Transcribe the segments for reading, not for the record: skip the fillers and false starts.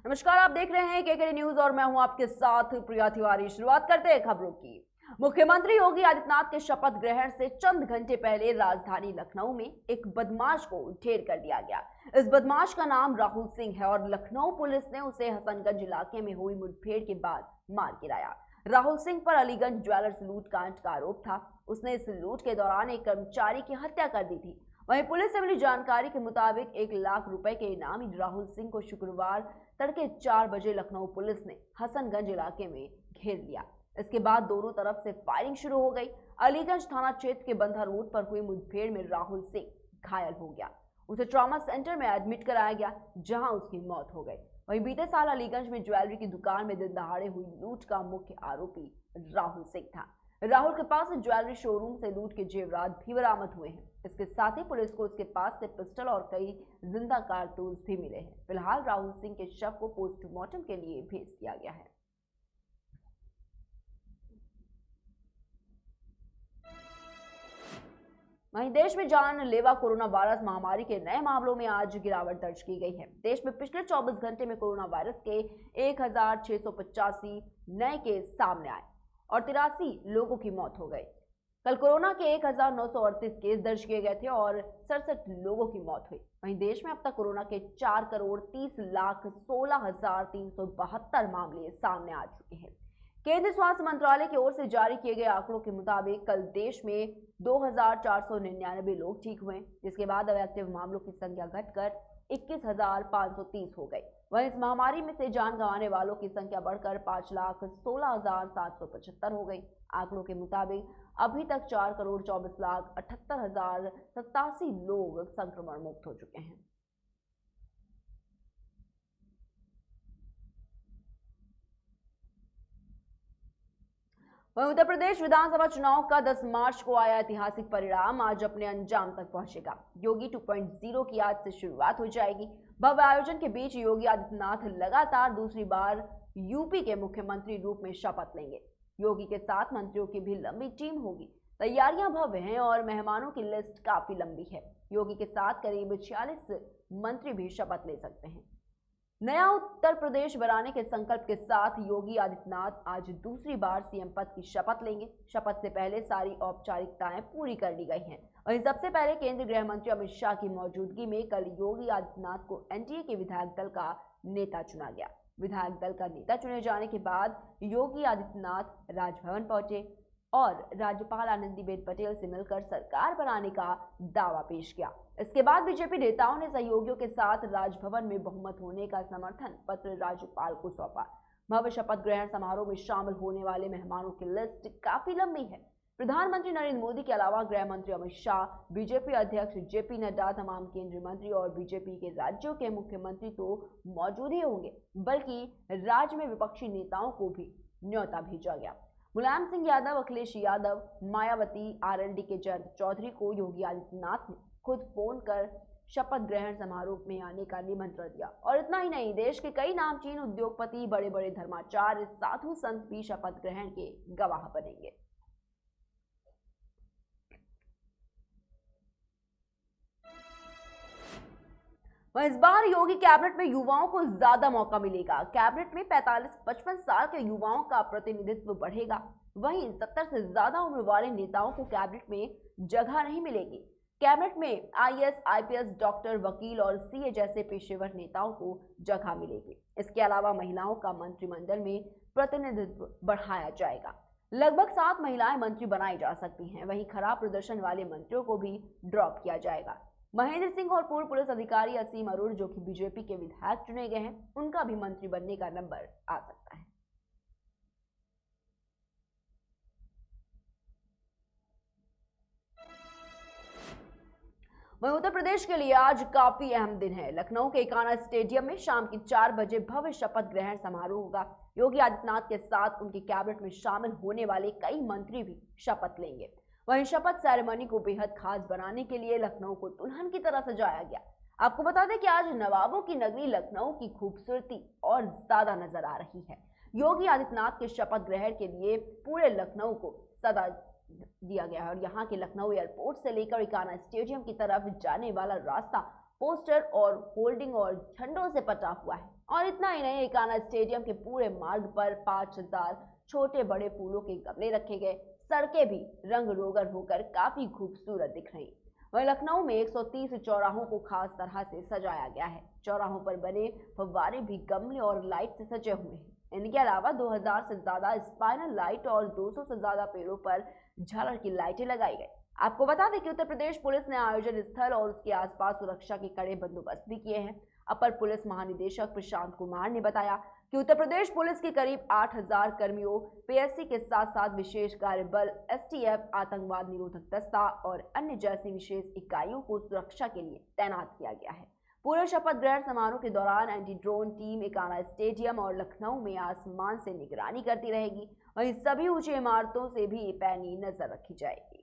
नमस्कार, आप देख रहे हैं केके न्यूज और मैं हूं आपके साथ प्रिया तिवारी। शुरुआत करते हैं खबरों की। मुख्यमंत्री योगी आदित्यनाथ के शपथ ग्रहण से चंद घंटे पहले राजधानी लखनऊ में एक बदमाश को ढेर कर दिया गया। इस बदमाश का नाम राहुल सिंह है और लखनऊ पुलिस ने उसे हसनगंज इलाके में हुई मुठभेड़ के बाद मार गिराया। राहुल सिंह पर अलीगंज ज्वेलर्स लूट कांड का आरोप था। उसने इस लूट के दौरान एक कर्मचारी की हत्या कर दी थी। वहीं पुलिस से मिली जानकारी के मुताबिक 1 लाख रुपए के इनामी राहुल सिंह को शुक्रवार तड़के 4 बजे लखनऊ पुलिस ने हसनगंज इलाके में घेर लिया। इसके बाद दोनों तरफ से फायरिंग शुरू हो गई। अलीगंज थाना क्षेत्र के बंधा रोड पर हुई मुठभेड़ में राहुल सिंह घायल हो गया। उसे ट्रॉमा सेंटर में एडमिट कराया गया, जहां उसकी मौत हो गई। वहीं बीते साल अलीगंज में ज्वेलरी की दुकान में दिन दहाड़े हुई लूट का मुख्य आरोपी राहुल सिंह था। राहुल के पास ज्वेलरी शोरूम से लूट के जेवरात भी बरामद हुए हैं। इसके साथ ही पुलिस को उसके पास से पिस्टल और कई जिंदा कारतूस भी मिले हैं। फिलहाल राहुल सिंह के शव को पोस्टमार्टम के लिए भेज दिया गया है। वहीं देश में जानलेवा कोरोना वायरस महामारी के नए मामलों में आज गिरावट दर्ज की गई है। देश में पिछले 24 घंटे में कोरोना वायरस के 1685 नए केस सामने आए और 83 लोगों की मौत हो गई। कल कोरोना के 1938 केस दर्ज किए गए थे और 67 लोगों की मौत हुई। वहीं देश में अब तक कोरोना के 4,30,16,372 मामले सामने आ चुके हैं। केंद्रीय स्वास्थ्य मंत्रालय की ओर से जारी किए गए आंकड़ों के मुताबिक कल देश में 2,499 लोग ठीक हुए, जिसके बाद अब एक्टिव मामलों की संख्या घटकर 21,530 हो गई। वहीं इस महामारी में से जान गंवाने वालों की संख्या बढ़कर 5,16,775 हो गई। आंकड़ों के मुताबिक अभी तक 4,24,78,087 लोग संक्रमण मुक्त हो चुके हैं। वहीं उत्तर प्रदेश विधानसभा चुनाव का 10 मार्च को आया ऐतिहासिक परिणाम आज अपने अंजाम तक पहुंचेगा। योगी 2.0 की आज से शुरुआत हो जाएगी। भव्य आयोजन के बीच योगी आदित्यनाथ लगातार दूसरी बार यूपी के मुख्यमंत्री रूप में शपथ लेंगे। योगी के साथ मंत्रियों की भी लंबी टीम होगी। तैयारियां भव्य हैं और मेहमानों की लिस्ट काफी लंबी है। योगी के साथ करीब 46 मंत्री भी शपथ ले सकते हैं। नया उत्तर प्रदेश बनाने के संकल्प के साथ योगी आदित्यनाथ आज दूसरी बार सीएम पद की शपथ लेंगे। शपथ से पहले सारी औपचारिकताएं पूरी कर ली गई हैं। वहीं सबसे पहले केंद्रीय गृह मंत्री अमित शाह की मौजूदगी में कल योगी आदित्यनाथ को एनडीए के विधायक दल का नेता चुना गया। विधायक दल का नेता चुने जाने के बाद योगी आदित्यनाथ राजभवन पहुंचे और राज्यपाल आनंदीबेन पटेल से मिलकर सरकार बनाने का दावा पेश किया। इसके बाद बीजेपी नेताओं ने सहयोगियों के साथ राजभवन में बहुमत होने का समर्थन पत्र राज्यपाल को सौंपा। भव्य शपथ ग्रहण समारोह में शामिल होने वाले मेहमानों की लिस्ट काफी लंबी है। प्रधानमंत्री नरेंद्र मोदी के अलावा गृह मंत्री अमित शाह, बीजेपी अध्यक्ष जेपी नड्डा, तमाम केंद्रीय मंत्री और बीजेपी के राज्यों के मुख्यमंत्री तो मौजूद ही होंगे, बल्कि राज्य में विपक्षी नेताओं को भी न्योता भेजा गया। मुलायम सिंह यादव, अखिलेश यादव, मायावती, आरएलडी के जयंत चौधरी को योगी आदित्यनाथ ने खुद फोन कर शपथ ग्रहण समारोह में आने का निमंत्रण दिया। और इतना ही नहीं, देश के कई नामचीन उद्योगपति, बड़े बड़े धर्माचार्य, साधु संत भी शपथ ग्रहण के गवाह बनेंगे। इस बार योगी कैबिनेट में युवाओं को ज्यादा मौका मिलेगा। कैबिनेट में 45-55 साल के युवाओं का प्रतिनिधित्व बढ़ेगा। वहीं 70 से ज्यादा उम्र वाले नेताओं को कैबिनेट में जगह नहीं मिलेगी। कैबिनेट में आईएएस, आईपीएस, डॉक्टर, वकील और सीए जैसे पेशेवर नेताओं को जगह मिलेगी। इसके अलावा महिलाओं का मंत्रिमंडल में प्रतिनिधित्व बढ़ाया जाएगा। लगभग 7 महिलाएं मंत्री बनाई जा सकती हैं। वहीं खराब प्रदर्शन वाले मंत्रियों को भी ड्रॉप किया जाएगा। महेंद्र सिंह और पूर्व पुलिस अधिकारी असीम अरोड़, जो कि बीजेपी के विधायक चुने गए हैं, उनका भी मंत्री बनने का नंबर आ सकता है। वहीं उत्तर प्रदेश के लिए आज काफी अहम दिन है। लखनऊ के इकाना स्टेडियम में शाम की 4 बजे भव्य शपथ ग्रहण समारोह होगा। योगी आदित्यनाथ के साथ उनके कैबिनेट में शामिल होने वाले कई मंत्री भी शपथ लेंगे। वहीं शपथ सेरेमनी को बेहद खास बनाने के लिए लखनऊ को दुल्हन की तरह सजाया गया। आपको बता दें कि आज नवाबों की नगरी लखनऊ की खूबसूरती और ज्यादा नजर आ रही है। योगी आदित्यनाथ के शपथ ग्रहण के लिए पूरे लखनऊ को सजा दिया गया है और यहाँ के लखनऊ एयरपोर्ट से लेकर इकाना स्टेडियम की तरफ जाने वाला रास्ता पोस्टर और होल्डिंग और झंडों से पटा हुआ है। और इतना ही नहीं, एकाना स्टेडियम के पूरे मार्ग पर 5000 छोटे बड़े फूलों के गमले रखे गए। सड़कें भी रंग रोगन होकर काफी खूबसूरत दिख रही। वहीं लखनऊ में 130 चौराहों को खास तरह से सजाया गया है। चौराहों पर बने फव्वारे भी गमले और लाइट से सजे हुए हैं। इनके अलावा 2000 से ज्यादा स्पाइनल लाइट और 200 से ज्यादा पेड़ों पर झालर की लाइटें लगाई गई। आपको बता दें कि उत्तर प्रदेश पुलिस ने आयोजन स्थल और उसके आसपास सुरक्षा के कड़े बंदोबस्त भी किए हैं। अपर पुलिस महानिदेशक प्रशांत कुमार ने बताया कि उत्तर प्रदेश पुलिस के करीब 8000 कर्मियों, पीएससी के साथ साथ विशेष कार्य बल, एसटीएफ, आतंकवाद निरोधक दस्ता और अन्य जैसी विशेष इकाइयों को सुरक्षा के लिए तैनात किया गया है। पूरे शपथ ग्रहण समारोह के दौरान anti drone team Ekana stadium और लखनऊ में आसमान से निगरानी करती रहेगी। वहीं सभी ऊंची इमारतों से भी पैनी नजर रखी जाएगी।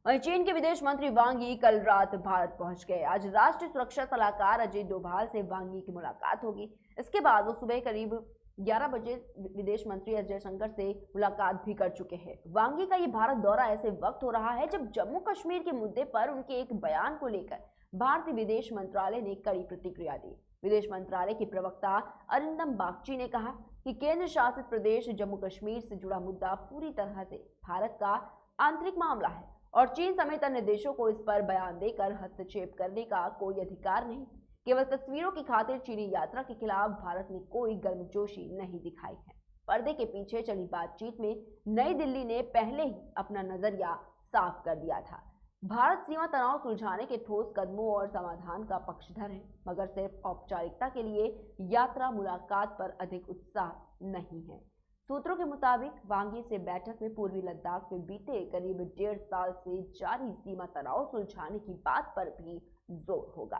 वहीं चीन के विदेश मंत्री वांग यी कल रात भारत पहुंच गए। आज राष्ट्रीय सुरक्षा सलाहकार अजय डोभाल से वांग यी की मुलाकात होगी। इसके बाद वो सुबह करीब 11 बजे विदेश मंत्री एस जयशंकर से मुलाकात भी कर चुके हैं। वांग यी का ये भारत दौरा ऐसे वक्त हो रहा है जब जम्मू कश्मीर के मुद्दे पर उनके एक बयान को लेकर भारतीय विदेश मंत्रालय ने कड़ी प्रतिक्रिया दी। विदेश मंत्रालय के प्रवक्ता अरिंदम बागची ने कहा कि केंद्र शासित प्रदेश जम्मू कश्मीर से जुड़ा मुद्दा पूरी तरह से भारत का आंतरिक मामला है और चीन समेत अन्य देशों को इस पर बयान देकर हस्तक्षेप करने का कोई अधिकार नहीं। केवल तस्वीरों की खातिर चीनी यात्रा के खिलाफ भारत ने कोई गर्मजोशी नहीं दिखाई है। पर्दे के पीछे चली बातचीत में नई दिल्ली ने पहले ही अपना नजरिया साफ कर दिया था। भारत सीमा तनाव सुलझाने के ठोस कदमों और समाधान का पक्षधर है, मगर सिर्फ औपचारिकता के लिए यात्रा मुलाकात पर अधिक उत्साह नहीं है। सूत्रों के मुताबिक वांग यी से बैठक में पूर्वी लद्दाख में बीते करीब 1.5 साल से जारी सीमा तनाव सुलझाने की बात पर भी जोर होगा।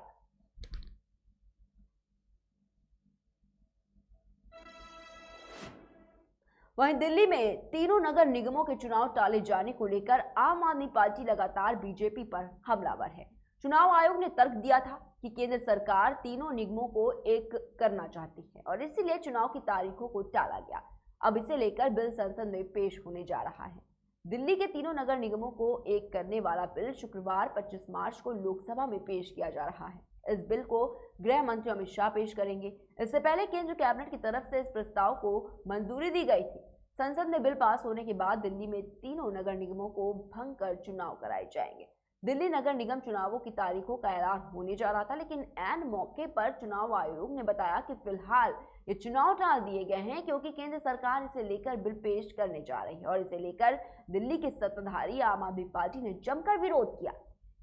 वहीं दिल्ली में तीनों नगर निगमों के चुनाव टाले जाने को लेकर आम आदमी पार्टी लगातार बीजेपी पर हमलावर है। चुनाव आयोग ने तर्क दिया था कि केंद्र सरकार तीनों निगमों को एक करना चाहती है और इसीलिए चुनाव की तारीखों को टाला गया। अब इसे लेकर बिल संसद में पेश होने जा रहा है। दिल्ली के तीनों नगर निगमों को एक करने वाला बिल शुक्रवार 25 मार्च को लोकसभा में पेश किया जा रहा है। इस बिल को गृह मंत्री अमित शाह पेश करेंगे। इससे पहले केंद्र कैबिनेट की तरफ से इस प्रस्ताव को मंजूरी दी गई थी। संसद में बिल पास होने के बाद दिल्ली में तीनों नगर निगमों को भंग कर चुनाव कराए जाएंगे। दिल्ली नगर निगम चुनावों की तारीखों का ऐलान होने जा रहा था, लेकिन ऐन मौके पर चुनाव आयोग ने बताया कि फिलहाल ये चुनाव टाल दिए गए हैं क्योंकि केंद्र सरकार इसे लेकर बिल पेश करने जा रही है और इसे लेकर दिल्ली की सत्ताधारी आम आदमी पार्टी ने जमकर विरोध किया।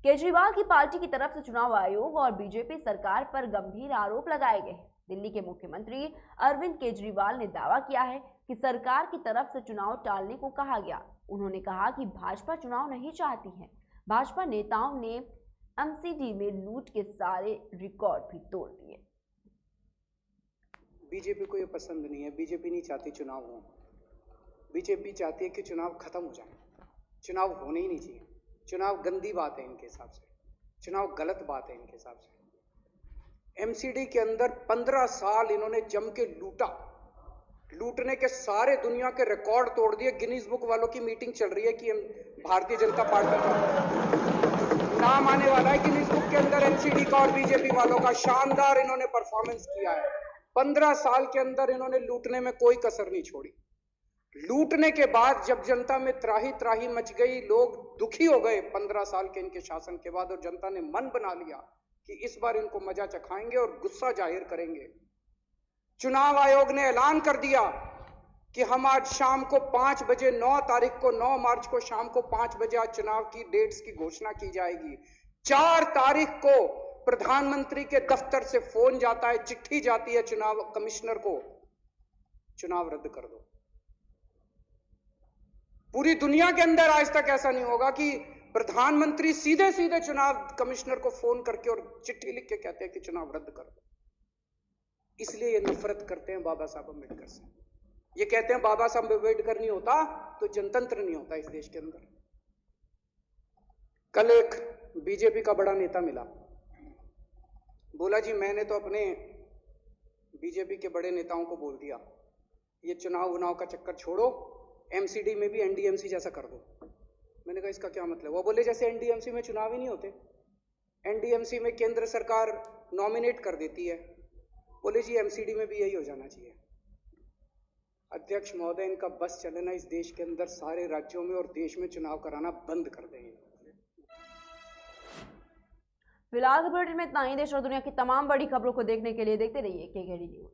केजरीवाल की पार्टी की तरफ से चुनाव आयोग और बीजेपी सरकार पर गंभीर आरोप लगाए गए हैं। दिल्ली के मुख्यमंत्री अरविंद केजरीवाल ने दावा किया है कि सरकार की तरफ से चुनाव टालने को कहा गया। उन्होंने कहा कि भाजपा चुनाव नहीं चाहती है। भाजपा नेताओं ने एमसीडी में लूट के सारे रिकॉर्ड भी तोड़ दिए। बीजेपी को ये पसंद नहीं है। बीजेपी नहीं चाहती चुनाव हो। बीजेपी चाहती है कि चुनाव खत्म हो जाए। चुनाव होने ही नहीं चाहिए। चुनाव गंदी बात है इनके हिसाब से। चुनाव गलत बात है इनके हिसाब से। एमसीडी के अंदर 15 साल इन्होंने जम के लूटा। लूटने के सारे दुनिया के रिकॉर्ड तोड़ दिए। गिनीज बुक वालों की मीटिंग चल रही है कि भारतीय जनता पार्टी का नाम आने वाला है गिनीज बुक के अंदर एमसीडी का और बीजेपी वालों का। शानदार इन्होंने परफॉर्मेंस किया है। 15 साल के अंदर इन्होंने लूटने में कोई कसर नहीं छोड़ी। लूटने के बाद जब जनता में त्राही त्राही मच गई, लोग दुखी हो गए 15 साल के इनके शासन के बाद, और जनता ने मन बना लिया कि इस बार इनको मजा चखाएंगे और गुस्सा जाहिर करेंगे। चुनाव आयोग ने ऐलान कर दिया कि हम आज शाम को 5 बजे 9 तारीख को 9 मार्च को शाम को 5 बजे आज चुनाव की डेट्स की घोषणा की जाएगी। 4 तारीख को प्रधानमंत्री के दफ्तर से फोन जाता है, चिट्ठी जाती है चुनाव कमिश्नर को, चुनाव रद्द कर दो। पूरी दुनिया के अंदर आज तक ऐसा नहीं होगा कि प्रधानमंत्री सीधे सीधे चुनाव कमिश्नर को फोन करके और चिट्ठी लिख के कहते हैं कि चुनाव रद्द कर दो। इसलिए ये नफरत करते हैं बाबा साहब अम्बेडकर से। ये कहते हैं बाबा साहब अम्बेडकर नहीं होता तो जनतंत्र नहीं होता इस देश के अंदर। कल एक बीजेपी का बड़ा नेता मिला, बोला जी मैंने तो अपने बीजेपी के बड़े नेताओं को बोल दिया ये चुनाव उनाव का चक्कर छोड़ो, एमसीडी में भी एनडीएमसी जैसा कर दो। मैंने कहा इसका क्या मतलब? वो बोले जैसे एनडीएमसी में चुनाव ही नहीं होते, एनडीएमसी में केंद्र सरकार नॉमिनेट कर देती है। बोले जी एमसीडी में भी यही हो जाना चाहिए। अध्यक्ष महोदय, इनका बस चलना इस देश के अंदर सारे राज्यों में और देश में चुनाव कराना बंद कर देंगे। फिलहाल के बुलेटिन में इतना ही। देश और दुनिया की तमाम बड़ी खबरों को देखने के लिए देखते रहिए केकेडी न्यूज।